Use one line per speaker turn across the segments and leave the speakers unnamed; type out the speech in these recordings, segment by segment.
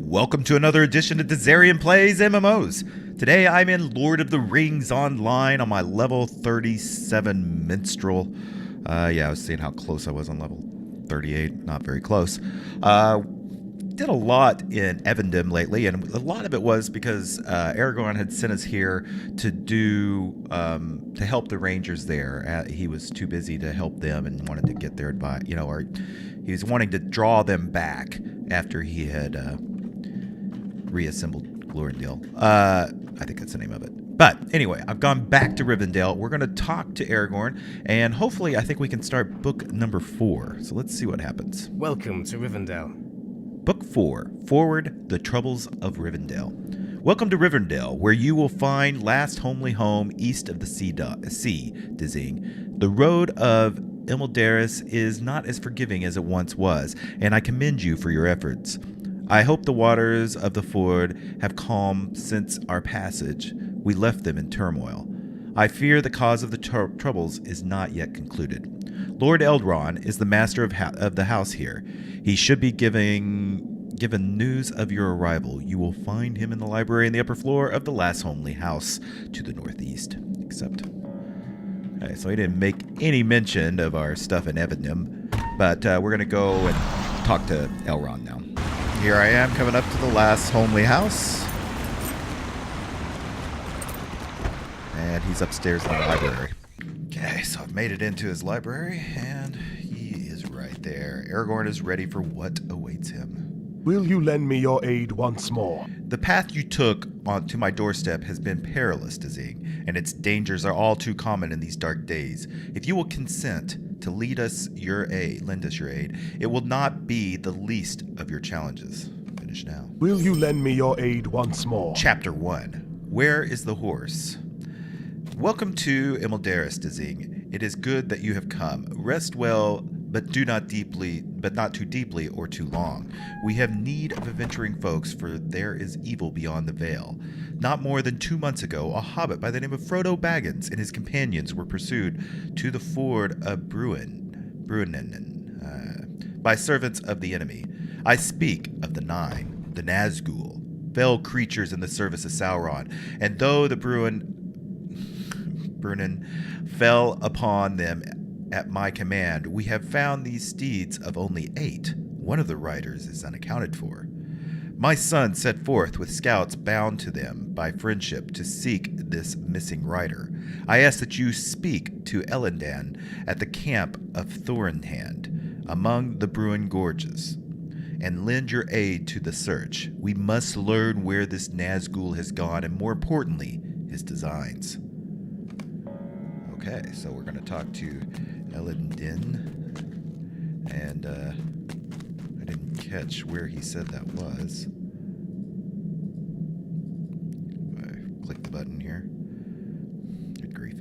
Welcome to another edition of Dizzarian Plays MMOs. Today I'm in Lord of the Rings Online on my level 37 Minstrel. I was seeing how close I was on level 38. Not very close. Did a lot in Evendom lately, and a lot of it was because Aragorn had sent us here to do to help the Rangers there. He was too busy to help them and wanted to get their advice, or he was wanting to draw them back after he had reassembled Glorindale. I think that's the name of it. But anyway, I've gone back to Rivendell. We're going to talk to Aragorn, and hopefully I think we can start book number 4. So let's see what happens.
Welcome to Rivendell.
Book 4, Forward, The Troubles of Rivendell. Welcome to Rivendell, where you will find last homely home east of the sea, Dizzing. The road of Imeldaris is not as forgiving as it once was, and I commend you for your efforts. I hope the waters of the ford have calmed since our passage. We left them in turmoil. I fear the cause of the troubles is not yet concluded. Lord Eldron is the master of the house here. He should be given news of your arrival. You will find him in the library in the upper floor of the last homely house to the northeast. Okay, so he didn't make any mention of our stuff in Evendom, but we're going to go and talk to Elrond now. Here I am coming up to the last homely house. And he's upstairs in the library. Okay, so I've made it into his library, and he is right there. Aragorn is ready for what awaits him.
Will you lend me your aid once more?
The path you took onto my doorstep has been perilous, Dizzing, and its dangers are all too common in these dark days. If you will consent to lend us your aid, it will not be the least of your challenges. Finish now.
Will you lend me your aid once more?
Chapter 1. Where is the horse? Welcome to Imeldaris, Dizzing. It is good that you have come. Rest well, but not too deeply or too long. We have need of adventuring folks, for there is evil beyond the veil. Not more than 2 months ago, a hobbit by the name of Frodo Baggins and his companions were pursued to the ford of Bruinen by servants of the enemy. I speak of the Nine, the Nazgul, fell creatures in the service of Sauron, and though the Bruinen fell upon them at my command, we have found these steeds of only 8. One of the riders is unaccounted for. My son set forth with scouts bound to them by friendship to seek this missing rider. I ask that you speak to Elendan at the camp of Thorinhand among the Bruin Gorges, and lend your aid to the search. We must learn where this Nazgul has gone, and more importantly, his designs. Okay, so we're going to talk to Elendan, and I didn't catch where he said that was. If I click the button here. Good grief.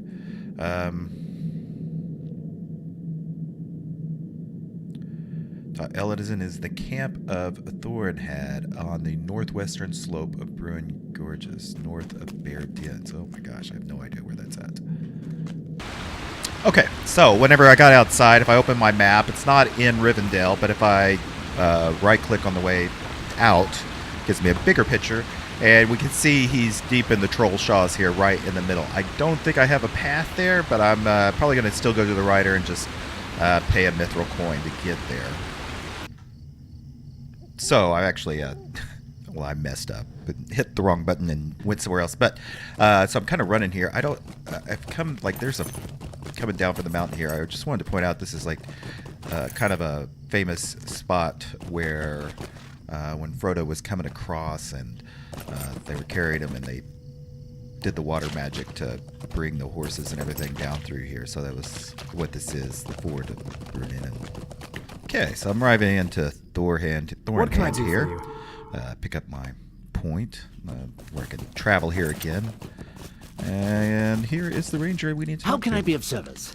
Elendan is the camp of Thorinhad on the northwestern slope of Bruin Gorges, north of Bear Dins. Oh my gosh, I have no idea where that's at. Okay, so whenever I got outside, if I open my map, it's not in Rivendell, but if I right-click on the way out, it gives me a bigger picture, and we can see he's deep in the trollshaws here, right in the middle. I don't think I have a path there, but I'm probably going to still go to the rider and just pay a mithril coin to get there. So I actually, I messed up, but hit the wrong button and went somewhere else. But so I'm kind of running here. I've come, like, there's a coming down from the mountain here. I just wanted to point out this is like kind of a famous spot where when Frodo was coming across and they were carrying him and they did the water magic to bring the horses and everything down through here. So that was what this is, the ford of Brunin. Okay, so I'm arriving into Thorinhand here. Pick up my point where I can travel here again. And here is the ranger we need to
How
talk
can
to.
I be of service?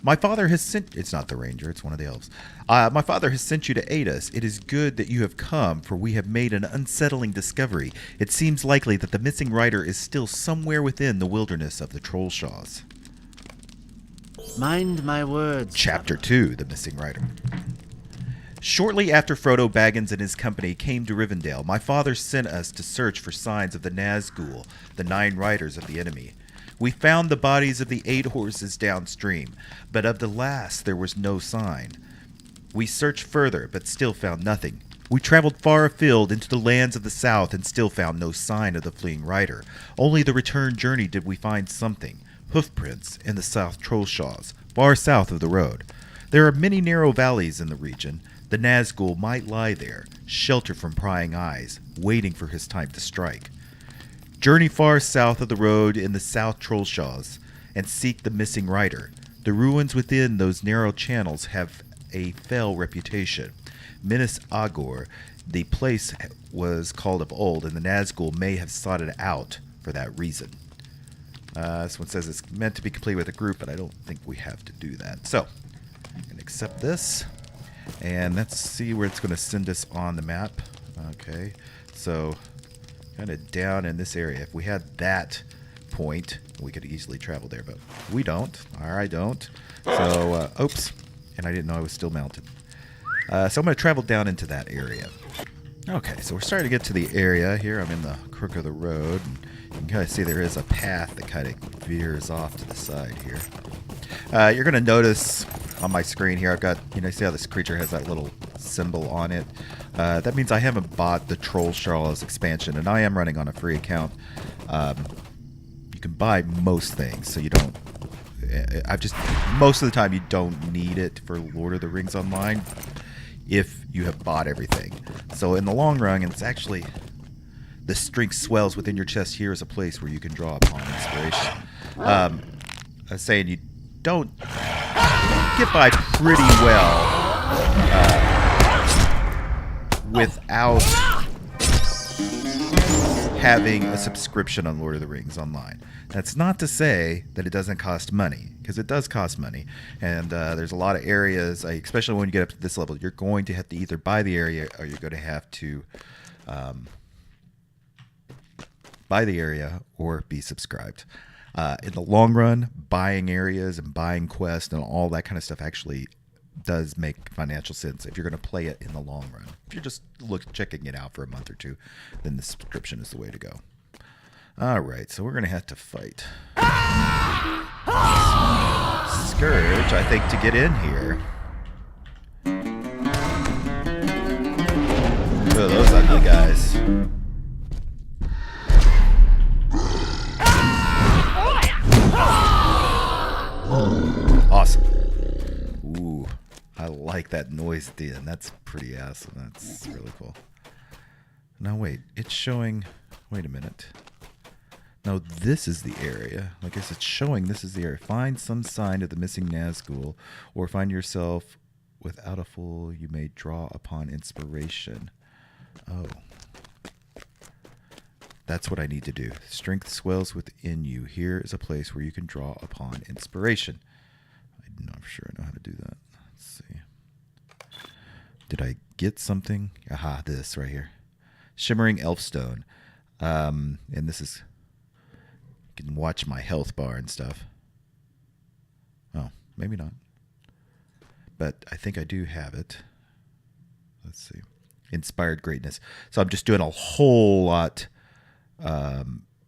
My father has sent... It's not the ranger, it's one of the elves. My father has sent you to aid us. It is good that you have come, for we have made an unsettling discovery. It seems likely that the missing rider is still somewhere within the wilderness of the trollshaws.
Mind my words.
Chapter 2, The Missing Rider. Shortly after Frodo Baggins and his company came to Rivendell, my father sent us to search for signs of the Nazgul, the 9 riders of the enemy. We found the bodies of the 8 horses downstream, but of the last there was no sign. We searched further, but still found nothing. We traveled far afield into the lands of the south and still found no sign of the fleeing rider. Only the return journey did we find something. Hoofprints in the South Trollshaws, far south of the road. There are many narrow valleys in the region. The Nazgul might lie there, sheltered from prying eyes, waiting for his time to strike. Journey far south of the road in the South Trollshaws and seek the missing rider. The ruins within those narrow channels have a fell reputation. Minas Agor, the place was called of old, and the Nazgul may have sought it out for that reason. This one says it's meant to be complete with a group, but I don't think we have to do that. So, I'm going to accept this, and let's see where it's going to send us on the map. Okay, so kind of down in this area. If we had that point, we could easily travel there, but we don't, or I don't. So, oops, and I didn't know I was still mounted. So I'm going to travel down into that area. Okay, so we're starting to get to the area here. I'm in the crook of the road, and you can kind of see there is a path that kind of veers off to the side here. You're going to notice on my screen here, I've got, see how this creature has that little symbol on it? That means I haven't bought the trollshaws expansion, and I am running on a free account. You can buy most things, so you don't... most of the time you don't need it for Lord of the Rings Online if you have bought everything. So in the long run, it's actually the strength swells within your chest. Here is a place where you can draw upon inspiration. I was saying you don't get by pretty well without having a subscription on Lord of the Rings Online. That's not to say that it doesn't cost money, because it does cost money. And there's a lot of areas, especially when you get up to this level, you're going to have to either buy the area or you're going to have to buy the area or be subscribed. In the long run, buying areas and buying quests and all that kind of stuff actually does make financial sense if you're going to play it in the long run. If you're just checking it out for a month or two, then the subscription is the way to go. All right, so we're going to have to fight Scourge, I think, to get in here. Oh, those ugly guys. Awesome. Ooh, I like that noise at the end. That's pretty awesome. That's really cool. Now, wait, it's showing... Wait a minute. No, this is the area. I guess it's showing this is the area. Find some sign of the missing Nazgul, or find yourself without a fool. You may draw upon inspiration. Oh. That's what I need to do. Strength swells within you. Here is a place where you can draw upon inspiration. I'm not sure I know how to do that. Let's see. Did I get something? Aha, this right here. Shimmering Elfstone. And this is... You can watch my health bar and stuff. Oh, maybe not. But I think I do have it. Let's see. Inspired Greatness. So I'm just doing a whole lot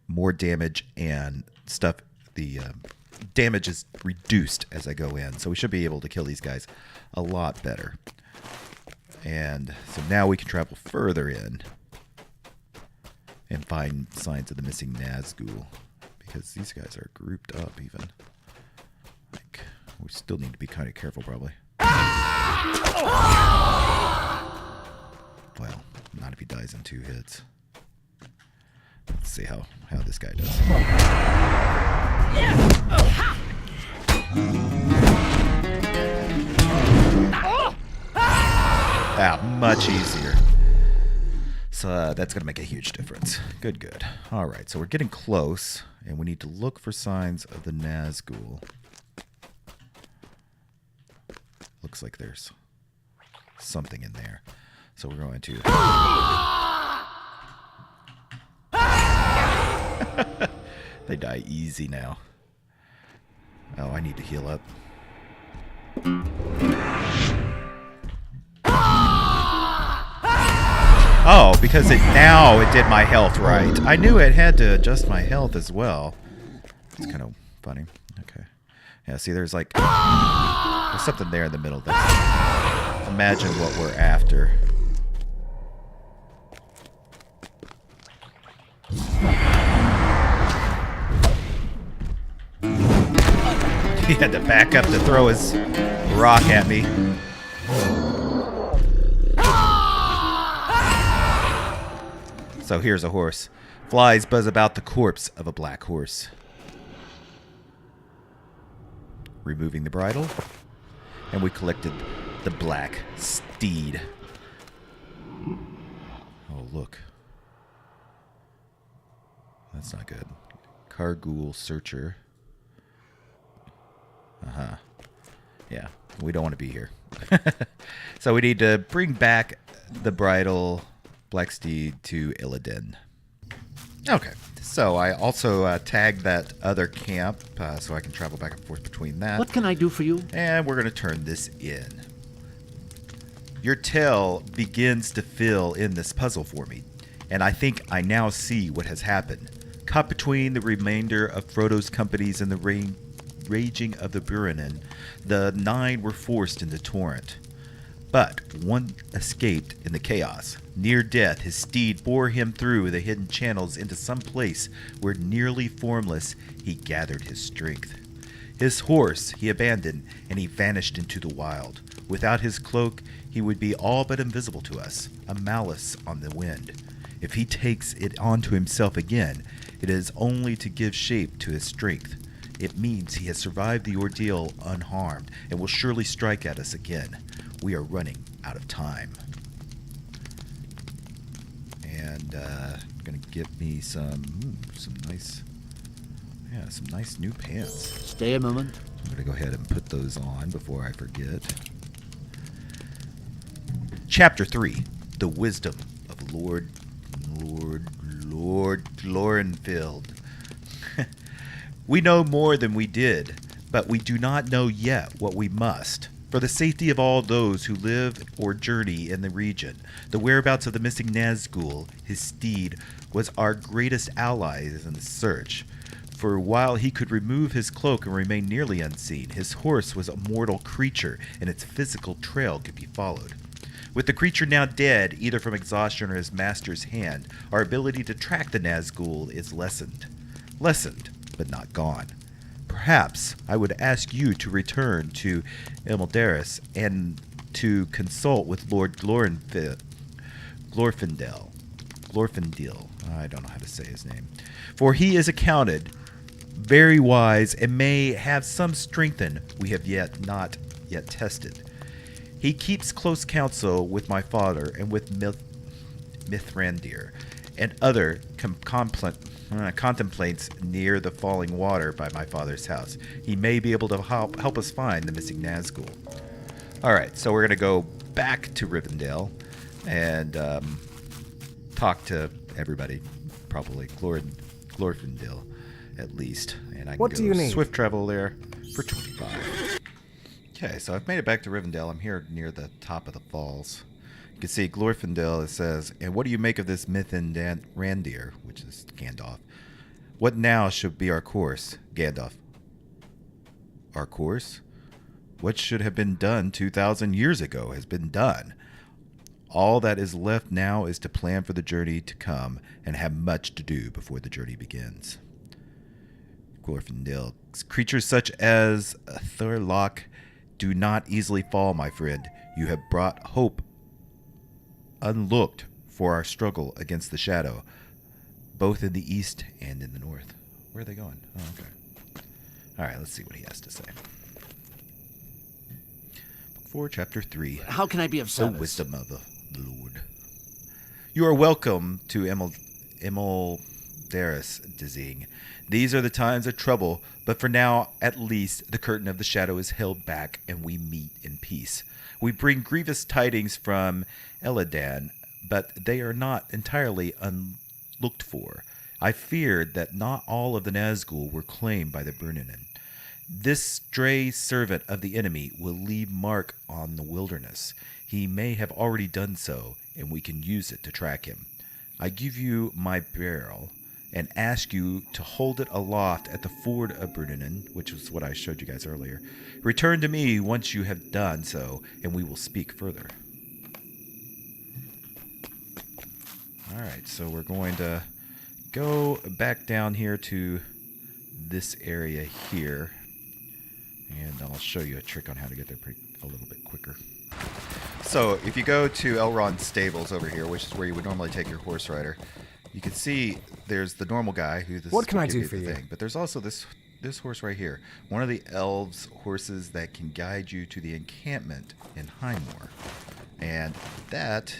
more damage and stuff. The damage is reduced as I go in. So we should be able to kill these guys a lot better. And so now we can travel further in and find signs of the missing Nazgul. Because these guys are grouped up even. Like, we still need to be kind of careful probably. Well, not if he dies in 2 hits. Let's see how this guy does. Much easier. So that's going to make a huge difference. Good. All right, so we're getting close, and we need to look for signs of the Nazgul. Looks like there's something in there. So we're going to... They die easy now. Oh, I need to heal up. Oh, because now it did my health right. I knew it had to adjust my health as well. It's kind of funny. Okay. Yeah, see, there's like... There's something there in the middle. That's, imagine what we're after. He had to back up to throw his rock at me. So here's a horse. Flies buzz about the corpse of a black horse. Removing the bridle. And we collected the black steed. Oh, look. That's not good. Carghoul Searcher. Uh-huh. Yeah, we don't want to be here. So we need to bring back the bridle black steed to Illidan. Okay, so I also tagged that other camp so I can travel back and forth between that.
What can I do for you?
And we're going to turn this in. Your tale begins to fill in this puzzle for me, and I think I now see what has happened. Caught between the remainder of Frodo's companies and the raging of the Burinen, the 9 were forced into Torrent. But one escaped in the chaos. Near death, his steed bore him through the hidden channels into some place where, nearly formless, he gathered his strength. His horse he abandoned, and he vanished into the wild. Without his cloak, he would be all but invisible to us, a malice on the wind. If he takes it onto himself again, it is only to give shape to his strength. It means he has survived the ordeal unharmed and will surely strike at us again. We are running out of time. And gonna get me some nice new pants.
Stay a moment.
I'm gonna go ahead and put those on before I forget. Chapter 3: The Wisdom of Lord Glorenfield. We know more than we did, but we do not know yet what we must. For the safety of all those who live or journey in the region, the whereabouts of the missing Nazgul, his steed, was our greatest ally in the search. For while he could remove his cloak and remain nearly unseen, his horse was a mortal creature, and its physical trail could be followed. With the creature now dead, either from exhaustion or his master's hand, our ability to track the Nazgul is lessened. Lessened, but not gone. Perhaps I would ask you to return to Ilmaderis and to consult with Lord Glorfindel. I don't know how to say his name. For he is accounted very wise and may have some strengthen we have not yet tested. He keeps close counsel with my father and with Mithrandir and other contemplates near the falling water by my father's house. He may be able to help us find the missing Nazgul. All right, so we're going to go back to Rivendell and talk to everybody, probably Glorfindel at least. And I can
What do you need?
Swift travel there for 25. Okay, so I've made it back to Rivendell. I'm here near the top of the falls. You can see Glorfindel, it says, and what do you make of this Mithrandir, which is Gandalf? What now should be our course? Gandalf. Our course? What should have been done 2,000 years ago has been done. All that is left now is to plan for the journey to come and have much to do before the journey begins. Glorfindel. Creatures such as Thorlock do not easily fall, my friend. You have brought hope unlooked for our struggle against the shadow, both in the east and in the north. Where are they going? Oh, okay. All right, let's see what he has to say. Book 4, Chapter 3.
How can I be of
The
service?
Wisdom of the Lord. You are welcome to Imoldaris, Dizing. These are the times of trouble, but for now, at least, the curtain of the shadow is held back, and we meet in peace. We bring grievous tidings from Illidan, but they are not entirely unlooked for. I feared that not all of the Nazgul were claimed by the Bruninen. This stray servant of the enemy will leave mark on the wilderness. He may have already done so, and we can use it to track him. I give you my barrel and ask you to hold it aloft at the ford of Bruninen, which was what I showed you guys earlier. Return to me once you have done so, and we will speak further. Alright, so we're going to go back down here to this area here, and I'll show you a trick on how to get there a little bit quicker. So if you go to Elrond's stables over here, which is where you would normally take your horse rider, you can see there's the normal guy who this
What can I do for you?
But there's also this horse right here, one of the elves' horses that can guide you to the encampment in Highmoor, and that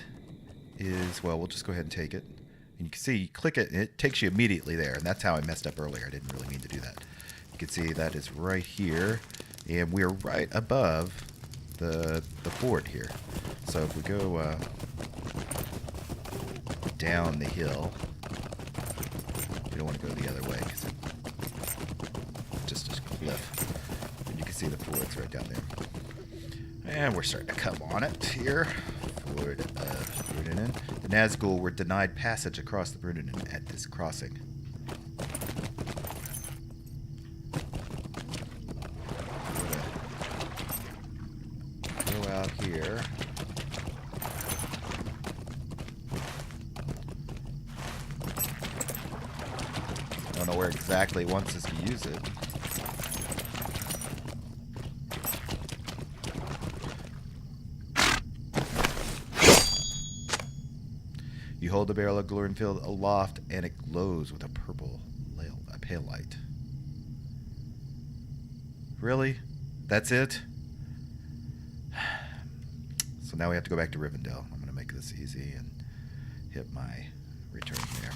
is, well, we'll just go ahead and take it. And you can see, you click it, and it takes you immediately there. And that's how I messed up earlier. I didn't really mean to do that. You can see that is right here. And we're right above the ford here. So if we go down the hill, we don't want to go the other way because it's just a cliff. And you can see the ford's right down there. And we're starting to come on it here. Ford of Bruninen. The Nazgul were denied passage across the Bruninen at this crossing. Go out here. I don't know where exactly it wants us to use it. You hold the barrel of Glorfindel aloft, and it glows with a pale light. Really? That's it? So now we have to go back to Rivendell. I'm going to make this easy and hit my return there.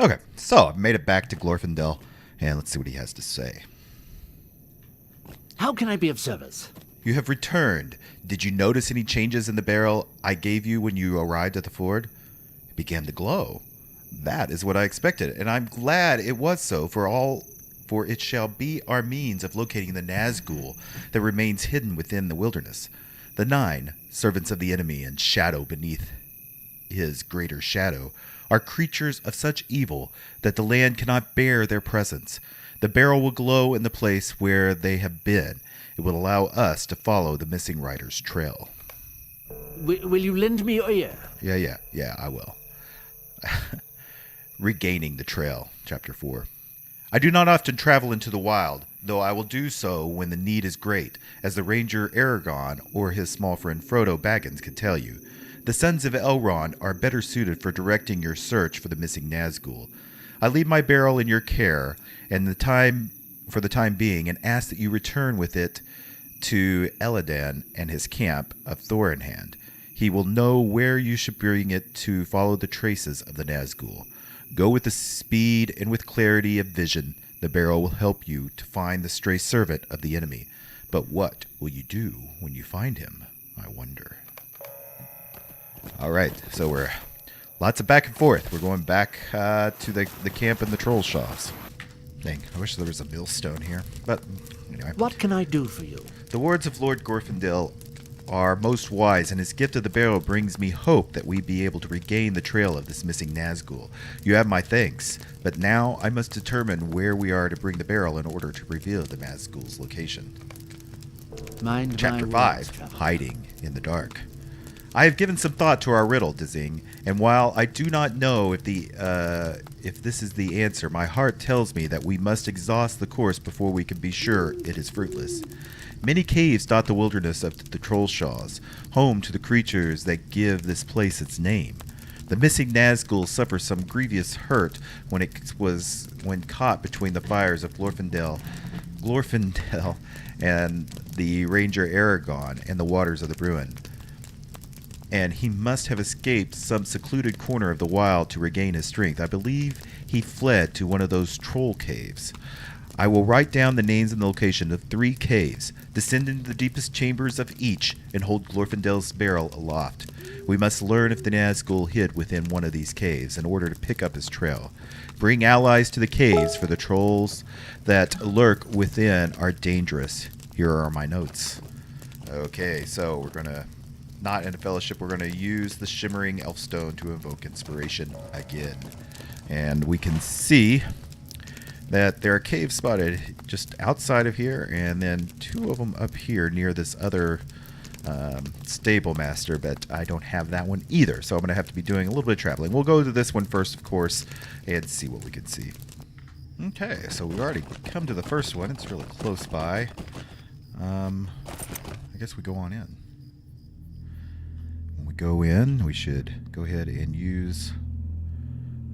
Okay, so I've made it back to Glorfindel, and let's see what he has to say.
How can I be of service?
You have returned. Did you notice any changes in the barrel I gave you when you arrived at the ford? It began to glow. That is what I expected, and I'm glad it was so, for it shall be our means of locating the Nazgul that remains hidden within the wilderness. The 9, servants of the enemy and shadow beneath his greater shadow, are creatures of such evil that the land cannot bear their presence. The barrel will glow in the place where they have been. It will allow us to follow the missing rider's trail.
Will you lend me your ear?
Yeah, I will. Regaining the trail, Chapter 4. I do not often travel into the wild, though I will do so when the need is great, as the ranger Aragorn or his small friend Frodo Baggins can tell you. The sons of Elrond are better suited for directing your search for the missing Nazgul. I leave my barrel in your care, and for the time being, and ask that you return with it to Elladan and his camp of Thorinhand. He will know where you should bring it to follow the traces of the Nazgul. Go with the speed and with clarity of vision. The barrel will help you to find the stray servant of the enemy. But what will you do when you find him, I wonder? Alright, so we're lots of back and forth. We're going back to the camp in the trollshaws. Dang, I wish there was a millstone here. But anyway.
What can I do for you?
The words of Lord Glorfindel are most wise, and his gift of the barrel brings me hope that we be able to regain the trail of this missing Nazgul. You have my thanks, but now I must determine where we are to bring the barrel in order to reveal the Nazgul's location.
Mind
Chapter
my words,
5,
traveler.
Hiding in the Dark. I have given some thought to our riddle, Dizzing, and while I do not know if this is the answer, my heart tells me that we must exhaust the course before we can be sure it is fruitless. Many caves dot the wilderness of the trollshaws, home to the creatures that give this place its name. The missing Nazgul suffers some grievous hurt when caught between the fires of Glorfindel and the ranger Aragorn and the waters of the Bruin. And he must have escaped some secluded corner of the wild to regain his strength. I believe he fled to one of those troll caves. I will write down the names and the location of 3 caves, descend into the deepest chambers of each, and hold Glorfindel's barrel aloft. We must learn if the Nazgul hid within one of these caves in order to pick up his trail. Bring allies to the caves, for the trolls that lurk within are dangerous. Here are my notes. Okay, so we're going to not in a fellowship, we're going to use the shimmering elfstone to invoke inspiration again. And we can see that there are caves spotted just outside of here, and then 2 of them up here near this other stable master, but I don't have that one either, so I'm going to have to be doing a little bit of traveling. We'll go to this one first, of course, and see what we can see. Okay, so we've already come to the first one. It's really close by. I guess we go on in. When we go in, we should go ahead and use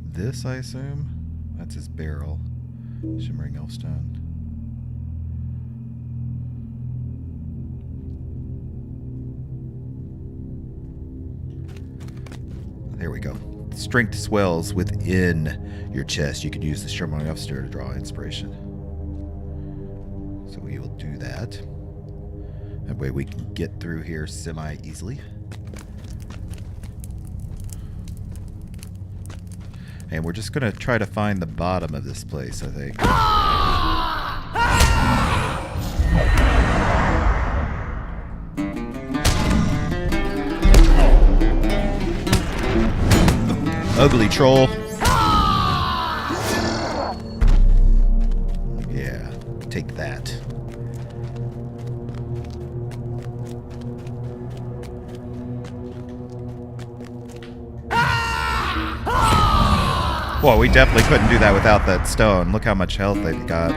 this, I assume. That's his barrel. Shimmering elfstone. There we go. Strength swells within your chest. You can use the shimmering elfstone to draw inspiration. So we will do that. That way we can get through here semi-easily. And we're just going to try to find the bottom of this place, I think. Ugly troll. Yeah, take that. Well, we definitely couldn't do that without that stone. Look how much health they've got.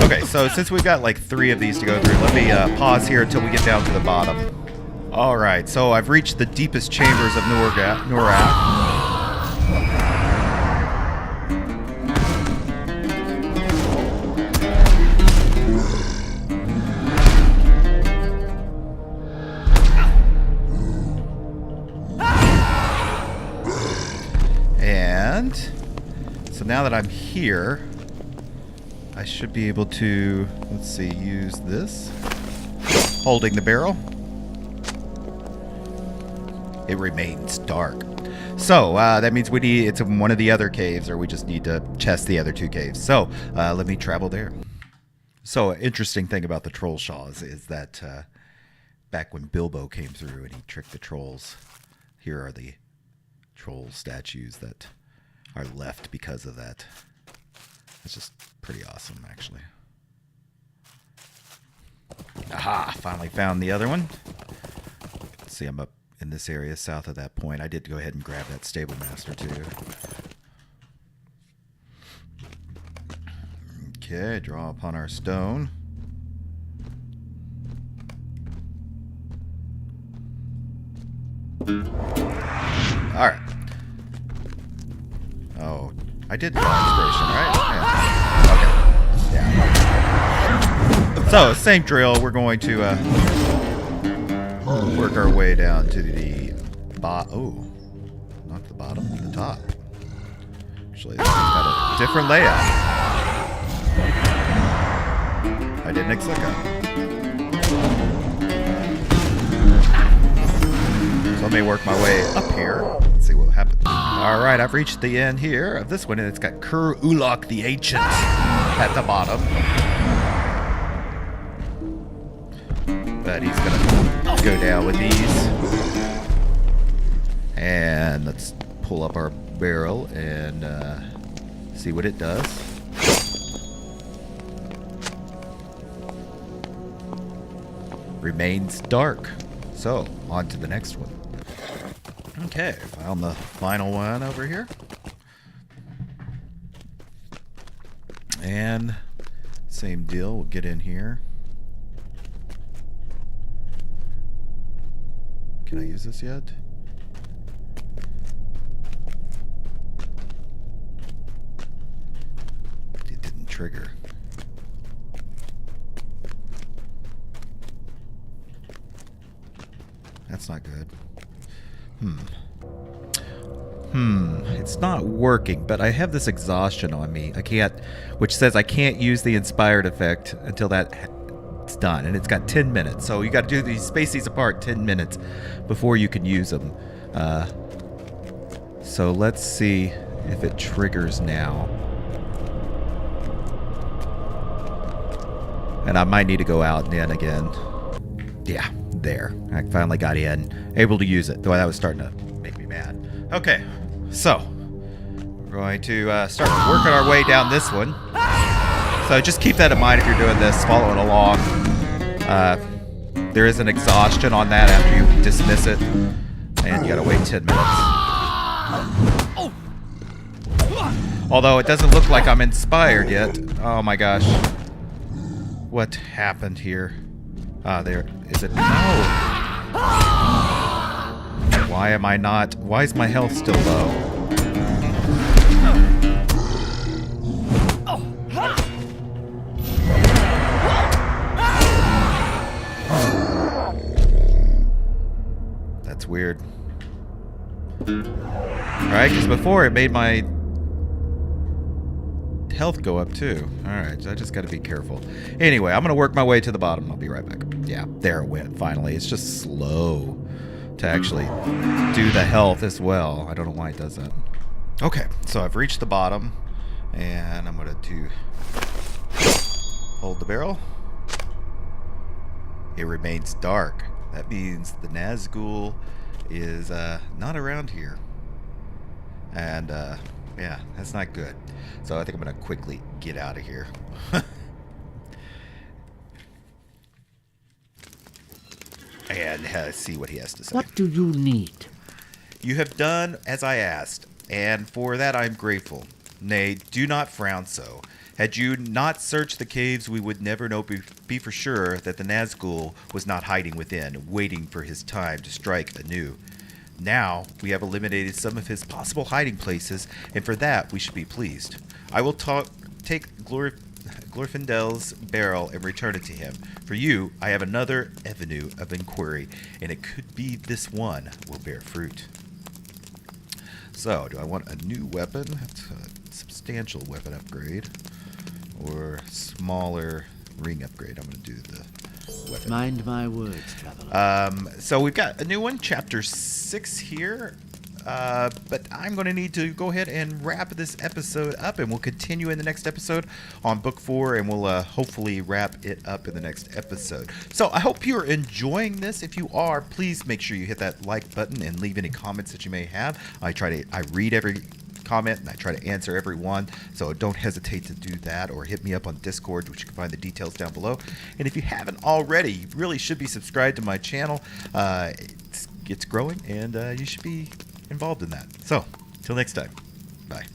Okay, so since we've got like 3 of these to go through, let me pause here until we get down to the bottom. Alright, so I've reached the deepest chambers of Norath. And so now that I'm here, I should be able to, let's see, use this. Holding the barrel. It remains dark. So, that means we need, it's in one of the other caves, or we just need to chest the other 2 caves. So, let me travel there. So, an interesting thing about the trollshaws is that back when Bilbo came through and he tricked the trolls, here are the troll statues that are left because of that. It's just pretty awesome, actually. Aha! Finally found the other one. Let's see, I'm up in this area south of that point. I did go ahead and grab that stable master, too. Okay, draw upon our stone. Alright. Oh, I did draw inspiration, right? Yeah. Okay. Yeah. So, same drill. We're going to work our way down to the oh, not the bottom, the top. Actually, this has got a different layout. I didn't expect that. So let me work my way up here. Let's see what happens. Alright, I've reached the end here of this one, and it's got Kur Ulok the Ancient at the bottom. But he's gonna go down with these. And let's pull up our barrel and see what it does. Remains dark. So, on to the next one. Okay, found the final one over here. And same deal, we'll get in here. Can I use this yet? It didn't trigger. That's not good. It's not working, but I have this exhaustion on me. I can't, which says I can't use the inspired effect until that's done, and it's got 10 minutes. So you got to do these, space these apart 10 minutes before you can use them. So let's see if it triggers now. And I might need to go out and in again. Yeah, there. I finally got in, able to use it, though that was starting to make me mad. Okay, so we're going to start working our way down this one. So just keep that in mind if you're doing this, following along. There is an exhaustion on that after you dismiss it, and you gotta wait 10 minutes. Although it doesn't look like I'm inspired yet. Oh my gosh. What happened here? There. Is it? No. Why am I not? Why is my health still low? That's weird. Alright, because before it made my health go up too. Alright, so I just gotta be careful. Anyway, I'm gonna work my way to the bottom. I'll be right back. Yeah, there it went, finally. It's just slow to actually do the health as well. I don't know why it does that. Okay, so I've reached the bottom, and I'm gonna hold the barrel. It remains dark. That means the Nazgul is not around here. And yeah, that's not good. So I think I'm gonna quickly get out of here. And see what he has to say.
What do you need?
You have done as I asked, and for that I am grateful. Nay, do not frown so. Had you not searched the caves, we would never know be for sure that the Nazgul was not hiding within, waiting for his time to strike anew. Now, we have eliminated some of his possible hiding places, and for that we should be pleased. I will take Glorfindel's barrel and return it to him. For you, I have another avenue of inquiry, and it could be this one will bear fruit. So, do I want a new weapon? That's a substantial weapon upgrade. Or smaller ring upgrade. I'm going to do the weapon.
Mind my words, traveler.
So we've got a new one, chapter 6 here. But I'm going to need to go ahead and wrap this episode up, and we'll continue in the next episode on book 4, and we'll hopefully wrap it up in the next episode. So I hope you're enjoying this. If you are, please make sure you hit that like button and leave any comments that you may have. I read every comment, and I try to answer every one, so don't hesitate to do that, or hit me up on Discord, which you can find the details down below. And if you haven't already, you really should be subscribed to my channel. It's growing, and you should be involved in that. So, till next time, bye.